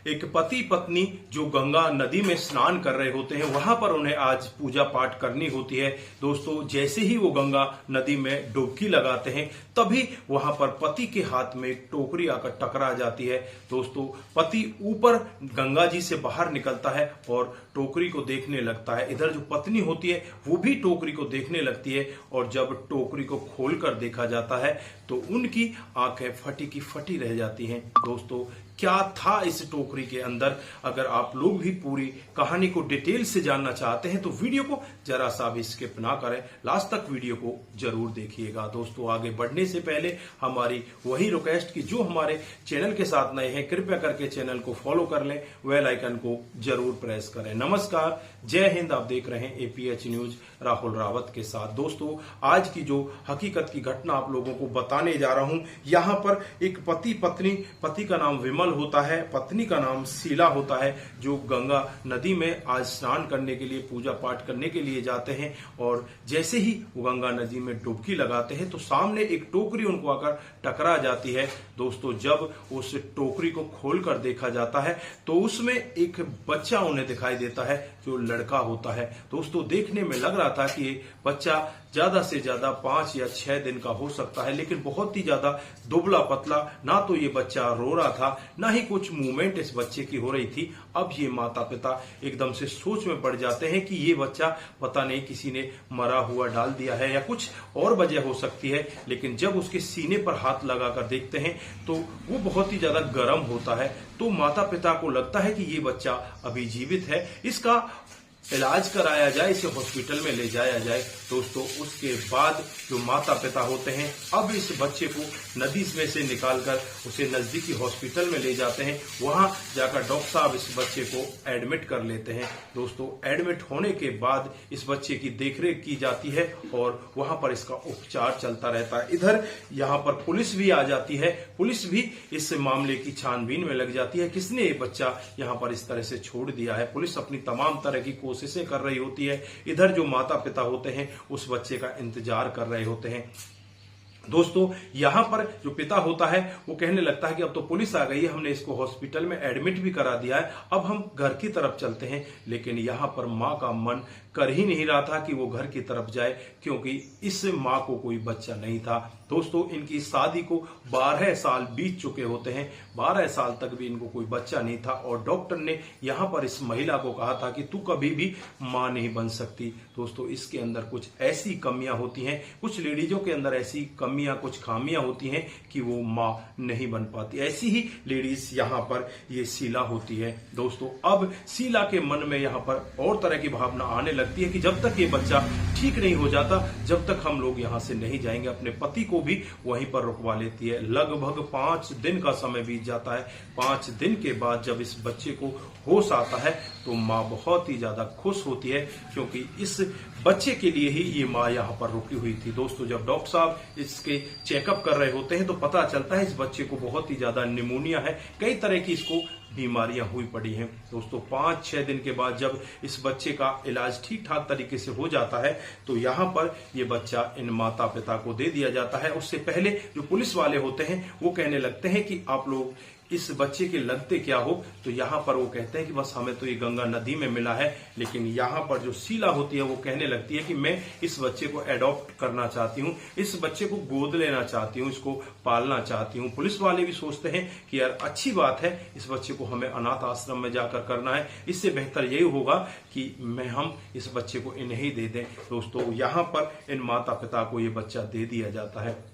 एक पति पत्नी जो गंगा नदी में स्नान कर रहे होते हैं, वहां पर उन्हें आज पूजा पाठ करनी होती है। दोस्तों, जैसे ही वो गंगा नदी में डुबकी लगाते हैं, तभी वहां पर पति के हाथ में एक टोकरी आकर टकरा जाती है। दोस्तों, पति ऊपर गंगा जी से बाहर निकलता है और टोकरी को देखने लगता है। इधर जो पत्नी होती है वो भी टोकरी को देखने लगती है, और जब टोकरी को खोलकर देखा जाता है तो उनकी आंखें फटी की फटी रह जाती हैं। दोस्तों, क्या था इस टोकरी के अंदर? अगर आप लोग भी पूरी कहानी को डिटेल से जानना चाहते हैं तो वीडियो को जरा सा भी स्किप ना करें, लास्ट तक वीडियो को जरूर देखिएगा। दोस्तों, आगे बढ़ने से पहले हमारी वही रिक्वेस्ट कि जो हमारे चैनल के साथ नए हैं, कृपया करके चैनल को फॉलो कर लें, बेल आइकन को जरूर प्रेस करें। नमस्कार, जय हिंद। आप देख रहे हैं APH न्यूज राहुल रावत के साथ। दोस्तों, आज की जो हकीकत की घटना आप लोगों को बताने जा रहा हूं, यहां पर एक पति पत्नी, पति का नाम विमल होता है, पत्नी का नाम शीला होता है, जो गंगा नदी में आज स्नान करने के लिए, पूजा पाठ करने के लिए जाते हैं। और जैसे ही वो गंगा नदी में डुबकी लगाते हैं तो सामने एक टोकरी उनको आकर टकरा जाती है। दोस्तों, जब उस टोकरी को खोलकर देखा जाता है तो उसमें एक बच्चा उन्हें दिखाई देता है, जो लड़का होता है। दोस्तों, देखने में लग रहा था कि ये बच्चा ज्यादा से ज्यादा 5 या 6 दिन का हो सकता है, लेकिन बहुत ही ज्यादा दुबला पतला। ना तो ये बच्चा रो रहा था, ना ही कुछ मूवमेंट इस बच्चे की हो रही थी। अब ये माता पिता एकदम से सोच में पड़ जाते हैं कि ये बच्चा पता नहीं किसी ने मरा हुआ डाल दिया है या कुछ और वजह हो सकती है। लेकिन जब उसके सीने पर हाथ लगाकर देखते हैं तो वो बहुत ही ज्यादा गर्म होता है। तो माता पिता को लगता है कि ये बच्चा अभी जीवित है, इसका इलाज कराया जाए, इसे हॉस्पिटल में ले जाया जाए। दोस्तों, उसके बाद जो माता पिता होते हैं अब इस बच्चे को नदी में से निकालकर उसे नजदीकी हॉस्पिटल में ले जाते हैं। वहां जाकर डॉक्टर साहब इस बच्चे को एडमिट कर लेते हैं। दोस्तों, एडमिट होने के बाद इस बच्चे की देखरेख की जाती है और वहां पर इसका उपचार चलता रहता है। इधर यहां पर पुलिस भी आ जाती है, पुलिस भी इस मामले की छानबीन में लग जाती है, किसने ये बच्चा यहां पर इस तरह से छोड़ दिया है। पुलिस अपनी तमाम तरह की कोशिशें कर रही होती है। इधर जो माता पिता होते हैं उस बच्चे का इंतजार कर रहे होते हैं। दोस्तों, यहां पर जो पिता होता है वो कहने लगता है कि अब तो पुलिस आ गई है, हमने इसको हॉस्पिटल में एडमिट भी करा दिया है, अब हम घर की तरफ चलते हैं। लेकिन यहां पर मां का मन कर ही नहीं रहा था कि वो घर की तरफ जाए, क्योंकि इस मां को कोई बच्चा नहीं था। दोस्तों, इनकी शादी को 12 साल बीत चुके होते हैं, 12 साल तक भी इनको कोई बच्चा नहीं था। और डॉक्टर ने यहां पर इस महिला को कहा था कि तू कभी भी मां नहीं बन सकती। दोस्तों, इसके अंदर कुछ ऐसी कमियां होती हैं, कुछ लेडीजों के अंदर ऐसी कमियां, कुछ खामियां होती हैं कि वो मां नहीं बन पाती। ऐसी ही लेडीज यहां पर ये शीला होती है। दोस्तों, अब शीला के मन में यहां पर और तरह की भावना आने लगती है कि जब तक ये बच्चा ठीक नहीं हो जाता, जब तक हम लोग यहां से नहीं जाएंगे। अपने पति को भी वहीं पर रुकवा लेती है। लगभग 5 दिन का समय बीत जाता है। 5 दिन के बाद जब इस बच्चे को होश आता है तो मां बहुत ही ज्यादा खुश होती है, क्योंकि इस बच्चे के लिए ही ये मां यहां पर रुकी हुई थी। दोस्तों, जब डॉक्टर साहब इसके चेकअप कर रहे होते हैं तो पता चलता है इस बच्चे को बहुत ही ज्यादा निमोनिया है, कई तरह की इसको बीमारियां हुई पड़ी हैं। दोस्तों, 5-6 दिन के बाद जब इस बच्चे का इलाज ठीक ठाक तरीके से हो जाता है तो यहां पर ये बच्चा इन माता पिता को दे दिया जाता है। उससे पहले जो पुलिस वाले होते हैं वो कहने लगते हैं कि आप लोग इस बच्चे के लगते क्या हो? तो यहां पर वो कहते हैं कि बस हमें तो ये गंगा नदी में मिला है। लेकिन यहां पर जो शीला होती है वो कहने लगती है कि मैं इस बच्चे को एडॉप्ट करना चाहती हूं, इस बच्चे को गोद लेना चाहती हूं, इसको पालना चाहती हूं। पुलिस वाले भी सोचते हैं कि यार अच्छी बात है, इस बच्चे को हमें अनाथ आश्रम में जाकर करना है, इससे बेहतर यही होगा कि हम इस बच्चे को इन्हें ही दे दें। दोस्तों, यहां पर इन माता पिता को ये बच्चा दे दिया जाता है।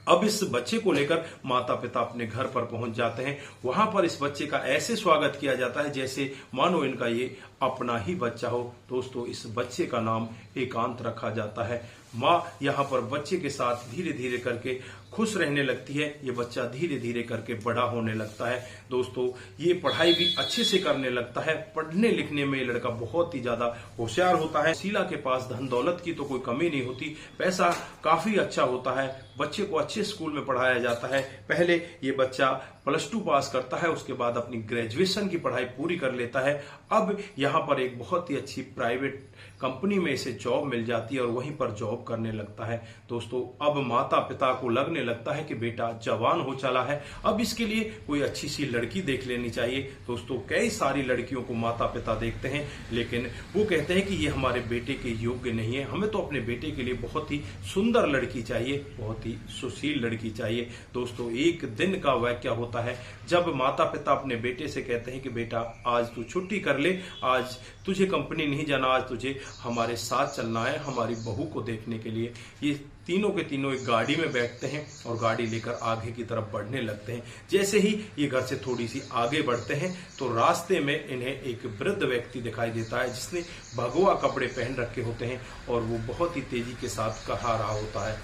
अब इस बच्चे को लेकर माता पिता अपने घर पर पहुंच जाते हैं। वहां पर इस बच्चे का ऐसे स्वागत किया जाता है जैसे मानो इनका ये अपना ही बच्चा हो। दोस्तों, इस बच्चे का नाम एकांत रखा जाता है। माँ यहाँ पर बच्चे के साथ धीरे धीरे करके खुश रहने लगती है। ये बच्चा धीरे धीरे करके बड़ा होने लगता है। दोस्तों, ये पढ़ाई भी अच्छे से करने लगता है। पढ़ने लिखने में ये लड़का बहुत ही ज्यादा होशियार होता है। शीला के पास धन दौलत की तो कोई कमी नहीं होती, पैसा काफी अच्छा होता है, बच्चे को अच्छे स्कूल में पढ़ाया जाता है। पहले ये बच्चा +2 पास करता है, उसके बाद अपनी ग्रेजुएशन की पढ़ाई पूरी कर लेता है। अब यहाँ पर एक बहुत ही अच्छी प्राइवेट कंपनी में इसे जॉब मिल जाती है और वहीं पर जॉब करने लगता है। दोस्तों अब माता पिता को लगने लगता है कि बेटा जवान हो चला है, अब इसके लिए कोई अच्छी सी लड़की देख लेनी चाहिए। दोस्तों कई सारी लड़कियों को माता पिता देखते हैं, लेकिन वो कहते हैं कि ये हमारे बेटे के योग्य नहीं है, हमें तो अपने बेटे के लिए बहुत ही सुंदर लड़की चाहिए, बहुत ही सुशील लड़की चाहिए। दोस्तों एक दिन का वाकया होता है जब माता पिता अपने बेटे से कहते हैं कि बेटा आज तू छुट्टी कर ले, आज तुझे कंपनी नहीं जाना, आज तुझे हमारे साथ चलना है हमारी बहू को देखने के लिए। ये तीनों के तीनों एक गाड़ी में बैठते हैं और गाड़ी लेकर आगे की तरफ बढ़ने लगते हैं। जैसे ही ये घर से थोड़ी सी आगे बढ़ते हैं तो रास्ते में इन्हें एक वृद्ध व्यक्ति दिखाई देता है जिसने भगवा कपड़े पहन रखे होते हैं और वो बहुत ही तेजी के साथ कहा रहा होता है।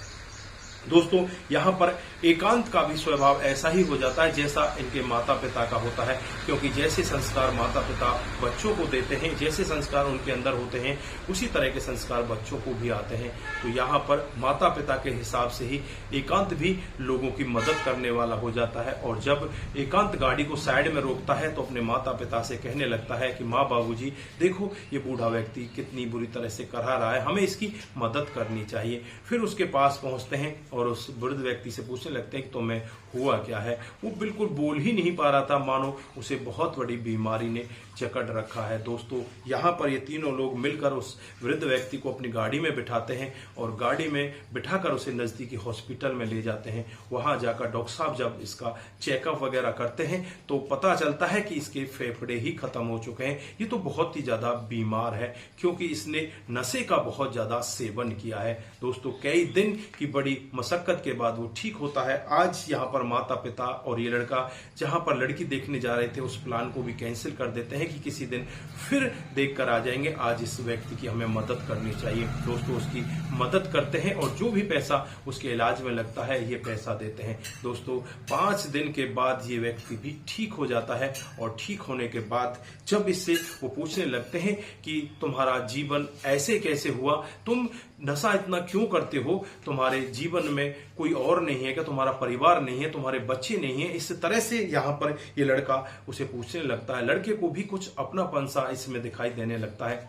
दोस्तों यहाँ पर एकांत का भी स्वभाव ऐसा ही हो जाता है जैसा इनके माता पिता का होता है, क्योंकि जैसे संस्कार माता पिता बच्चों को देते हैं, जैसे संस्कार उनके अंदर होते हैं, उसी तरह के संस्कार बच्चों को भी आते हैं। तो यहाँ पर माता पिता के हिसाब से ही एकांत भी लोगों की मदद करने वाला हो जाता है। और जब एकांत गाड़ी को साइड में रोकता है तो अपने माता पिता से कहने लगता है कि माँ बाबूजी देखो ये बूढ़ा व्यक्ति कितनी बुरी तरह से करा रहा है, हमें इसकी मदद करनी चाहिए। फिर उसके पास पहुंचते हैं और उस वृद्ध व्यक्ति से पूछने लगते हैं कि तुम्हें हुआ क्या है। वो बिल्कुल बोल ही नहीं पा रहा था, मानो उसे बहुत बड़ी बीमारी ने जकड़ रखा है। दोस्तों यहाँ पर ये तीनों लोग मिलकर उस वृद्ध व्यक्ति को अपनी गाड़ी में बिठाते हैं और गाड़ी में बिठाकर उसे नजदीकी हॉस्पिटल में ले जाते हैं। वहां जाकर डॉक्टर साहब जब इसका चेकअप वगैरह करते हैं तो पता चलता है कि इसके फेफड़े ही खत्म हो चुके हैं। ये तो बहुत ही ज्यादा बीमार है क्योंकि इसने नशे का बहुत ज्यादा सेवन किया है। दोस्तों कई दिन की बड़ी मशक्कत के बाद वो ठीक होता है। आज यहाँ पर माता पिता और ये लड़का जहां पर लड़की देखने जा रहे थे उस प्लान को भी कैंसिल कर देते हैं कि किसी दिन फिर देख कर आ जाएंगे, आज इस व्यक्ति की हमें मदद करनी चाहिए। दोस्तों उसकी मदद करते हैं और जो भी पैसा उसके इलाज में लगता है ये पैसा देते हैं। दोस्तों 5 दिन के बाद ये व्यक्ति भी ठीक हो जाता है और ठीक होने के बाद जब इससे वो पूछने लगते हैं कि तुम्हारा जीवन ऐसे कैसे हुआ, तुम नशा इतना क्यों करते हो, तुम्हारे जीवन में कोई और नहीं है क्या, तुम्हारा परिवार नहीं है, तुम्हारे बच्चे नहीं है। इस तरह से यहाँ पर ये लड़का उसे पूछने लगता है। लड़के को भी कुछ अपनापन सा इसमें दिखाई देने लगता है।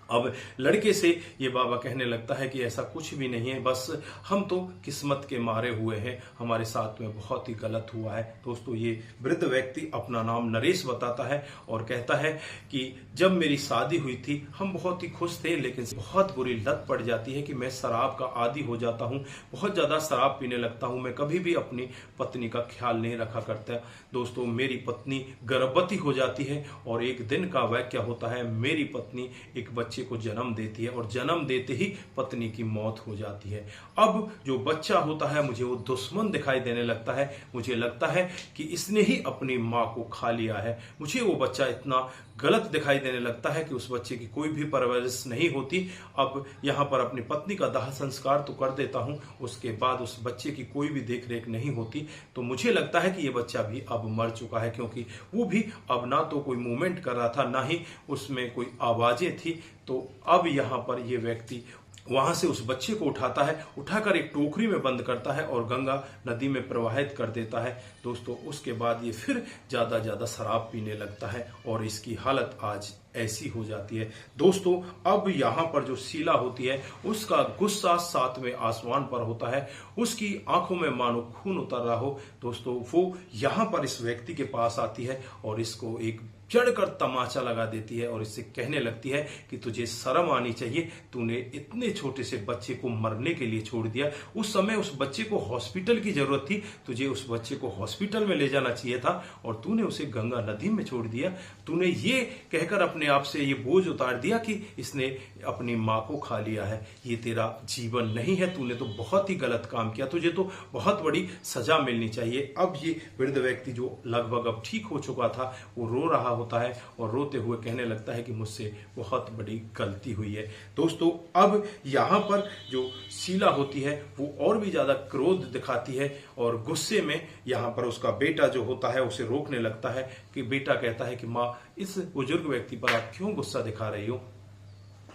अब लड़के से ये बाबा कहने लगता है कि ऐसा कुछ भी नहीं है, बस हम तो किस्मत के मारे हुए हैं, हमारे साथ में बहुत ही गलत हुआ है। दोस्तों ये वृद्ध व्यक्ति अपना नाम नरेश बताता है और कहता है कि जब मेरी शादी हुई थी हम बहुत ही खुश थे, लेकिन बहुत बुरी लत पड़ जाती है कि मैं शराब का आदी हो जाता हूँ, बहुत ज्यादा शराब पीने लगता हूँ, मैं कभी भी अपनी पत्नी का ख्याल नहीं रखा करता। दोस्तों मेरी पत्नी गर्भवती हो जाती है और एक दिन का वाकया होता है, मेरी पत्नी एक बच्चे को जन्म देती है और जन्म देते ही पत्नी की मौत हो जाती है। अब जो बच्चा होता है मुझे वो दुश्मन दिखाई देने लगता है, मुझे लगता है कि इसने ही अपनी मां को खा लिया है। मुझे वो बच्चा इतना गलत दिखाई देने लगता है कि उस बच्चे की कोई भी परवरिश नहीं होती। अब यहाँ पर अपनी पत्नी का दाह संस्कार तो कर देता हूँ, उसके बाद उस बच्चे की कोई भी देख रेख नहीं होती, तो मुझे लगता है कि ये बच्चा भी अब मर चुका है, क्योंकि वो भी अब ना तो कोई मूवमेंट कर रहा था ना ही उसमें कोई आवाजें थी। तो अब यहाँ पर ये व्यक्ति वहां से उस बच्चे को उठाता है, उठाकर एक टोकरी में बंद करता है और गंगा नदी में प्रवाहित कर देता है। दोस्तों उसके बाद ये फिर ज्यादा शराब पीने लगता है और इसकी हालत आज ऐसी हो जाती है। दोस्तों अब यहाँ पर जो शीला होती है उसका गुस्सा 7वें आसमान पर होता है, उसकी आंखों में मानो खून उतर रहा हो। दोस्तों वो यहाँ पर इस व्यक्ति के पास आती है और इसको एक चढ़कर तमाचा लगा देती है और इससे कहने लगती है कि तुझे शर्म आनी चाहिए, तूने इतने छोटे से बच्चे को मरने के लिए छोड़ दिया। उस समय उस बच्चे को हॉस्पिटल की जरूरत थी, तुझे उस बच्चे को हॉस्पिटल में ले जाना चाहिए था और तूने उसे गंगा नदी में छोड़ दिया। तूने ये कहकर अपने आप से ये बोझ उतार दिया कि इसने अपनी मां को खा लिया है। ये तेरा जीवन नहीं है, तूने तो बहुत ही गलत काम किया, तुझे तो बहुत बड़ी सजा मिलनी चाहिए। अब ये वृद्ध व्यक्ति जो लगभग अब ठीक हो चुका था वो रो रहा होता है और रोते हुए कहने लगता है कि मुझसे बहुत बड़ी गलती हुई है। दोस्तों अब यहाँ पर जो शीला होती है वो और भी ज्यादा क्रोध दिखाती है और गुस्से में यहाँ पर उसका बेटा जो होता है उसे रोकने लगता है कि बेटा कहता है कि माँ इस बुजुर्ग व्यक्ति पर आप क्यों गुस्सा दिखा रही हो।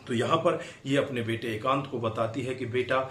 तो यहाँ पर ये अपने बेटे एकांत को बताती है कि बेटा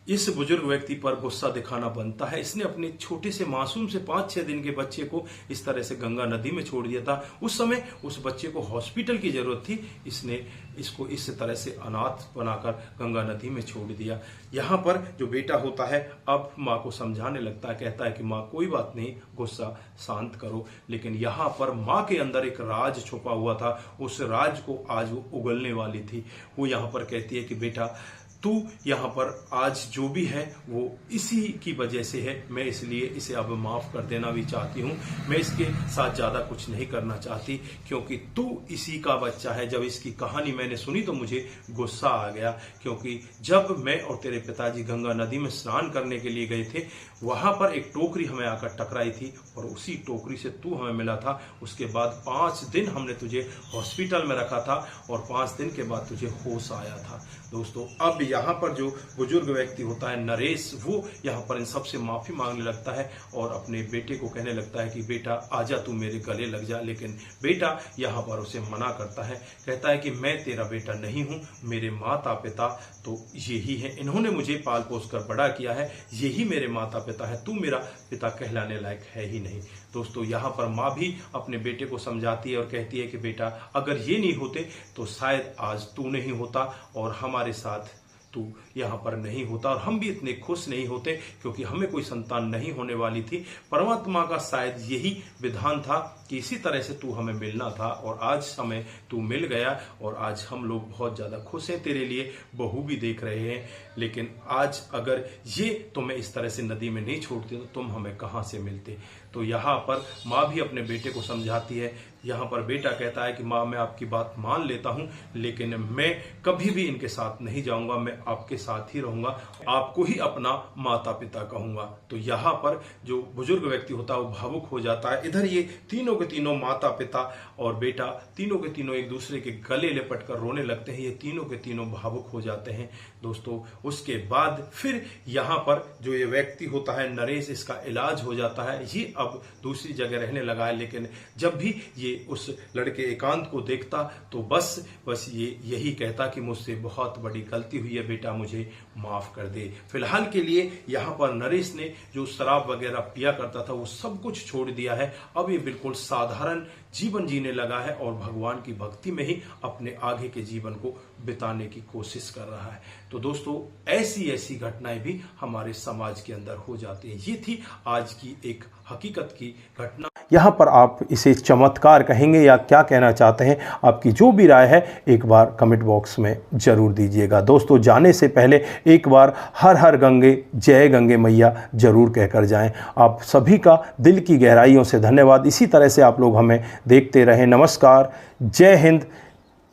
इस बुजुर्ग व्यक्ति पर गुस्सा दिखाना बनता है। इसने अपने छोटे से मासूम से 5-6 दिन के बच्चे को इस तरह से गंगा नदी में छोड़ दिया था। उस समय उस बच्चे को हॉस्पिटल की जरूरत थी, इसने इसको इस तरह से अनाथ बनाकर गंगा नदी में छोड़ दिया। यहाँ पर जो बेटा होता है अब माँ को समझाने लगता है, कहता है कि माँ कोई बात नहीं, गुस्सा शांत करो। लेकिन यहाँ पर माँ के अंदर एक राज छुपा हुआ था, उस राज को आज वो उगलने वाली थी। वो यहाँ पर कहती है कि बेटा तू यहाँ पर आज जो भी है वो इसी की वजह से है, मैं इसलिए इसे अब माफ कर देना भी चाहती हूँ। मैं इसके साथ ज्यादा कुछ नहीं करना चाहती, क्योंकि तू इसी का बच्चा है। जब इसकी कहानी मैंने सुनी तो मुझे गुस्सा आ गया, क्योंकि जब मैं और तेरे पिताजी गंगा नदी में स्नान करने के लिए गए थे, वहां पर एक टोकरी हमें आकर टकराई थी और उसी टोकरी से तू हमें मिला था। उसके बाद 5 दिन हमने तुझे हॉस्पिटल में रखा था और 5 दिन के बाद तुझे होश आया था। दोस्तों अब यहाँ पर जो बुजुर्ग व्यक्ति होता है नरेश, वो यहाँ पर इन सबसे माफी मांगने लगता है और अपने बेटे को कहने लगता है कि बेटा आजा, तू मेरे गले लग जा। लेकिन बेटा यहाँ पर उसे मना करता है, कहता है कि मैं तेरा बेटा नहीं हूँ, मेरे माता पिता तो यही है, इन्होंने मुझे पाल पोस कर बड़ा किया है, यही मेरे माता पिता है, तू मेरा पिता कहलाने लायक है ही नहीं। दोस्तों यहाँ पर माँ भी अपने बेटे को समझाती है और कहती है कि बेटा अगर ये नहीं होते तो शायद आज तू नहीं होता और हमारे साथ तू यहाँ पर नहीं होता, और हम भी इतने खुश नहीं होते क्योंकि हमें कोई संतान नहीं होने वाली थी। परमात्मा का शायद यही विधान था कि इसी तरह से तू हमें मिलना था और आज हमें तू मिल गया और आज हम लोग बहुत ज्यादा खुश हैं, तेरे लिए बहू भी देख रहे हैं। लेकिन आज अगर ये तुम्हें इस तरह से नदी में नहीं छोड़ते तो तुम हमें कहाँ से मिलते। तो यहाँ पर माँ भी अपने बेटे को समझाती है। यहाँ पर बेटा कहता है कि माँ मैं आपकी बात मान लेता हूँ, लेकिन मैं कभी भी इनके साथ नहीं जाऊंगा, मैं आपके साथ ही रहूंगा, आपको ही अपना माता पिता कहूंगा। तो यहाँ पर जो बुजुर्ग व्यक्ति होता है वो भावुक हो जाता है। इधर ये तीनों के तीनों माता पिता और बेटा तीनों के तीनों एक दूसरे के गले लिपट कर रोने लगते हैं। ये तीनों के तीनों भावुक हो जाते हैं। दोस्तों उसके बाद फिर यहाँ पर जो ये व्यक्ति होता है नरेश, इसका इलाज हो जाता है। ये अब दूसरी जगह रहने लगा है, लेकिन जब भी ये उस लड़के एकांत को देखता तो बस ये यही कहता कि मुझसे बहुत बड़ी गलती हुई है बेटा, मुझे माफ कर दे। फिलहाल के लिए यहाँ पर नरेश ने जो शराब वगैरह पिया करता था वो सब कुछ छोड़ दिया है। अब ये बिल्कुल साधारण जीवन जीने लगा है और भगवान की भक्ति में ही अपने आगे के जीवन को बिताने की कोशिश कर रहा है। तो दोस्तों ऐसी घटनाएं भी हमारे समाज के अंदर हो जाती है। ये थी आज की एक हकीकत की घटना। यहाँ पर आप इसे चमत्कार कहेंगे या क्या कहना चाहते हैं, आपकी जो भी राय है एक बार कमेंट बॉक्स में जरूर दीजिएगा। दोस्तों जाने से पहले एक बार हर हर गंगे जय गंगे मैया जरूर कहकर जाएं। आप सभी का दिल की गहराइयों से धन्यवाद। इसी तरह से आप लोग हमें देखते रहें। नमस्कार, जय हिंद,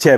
जय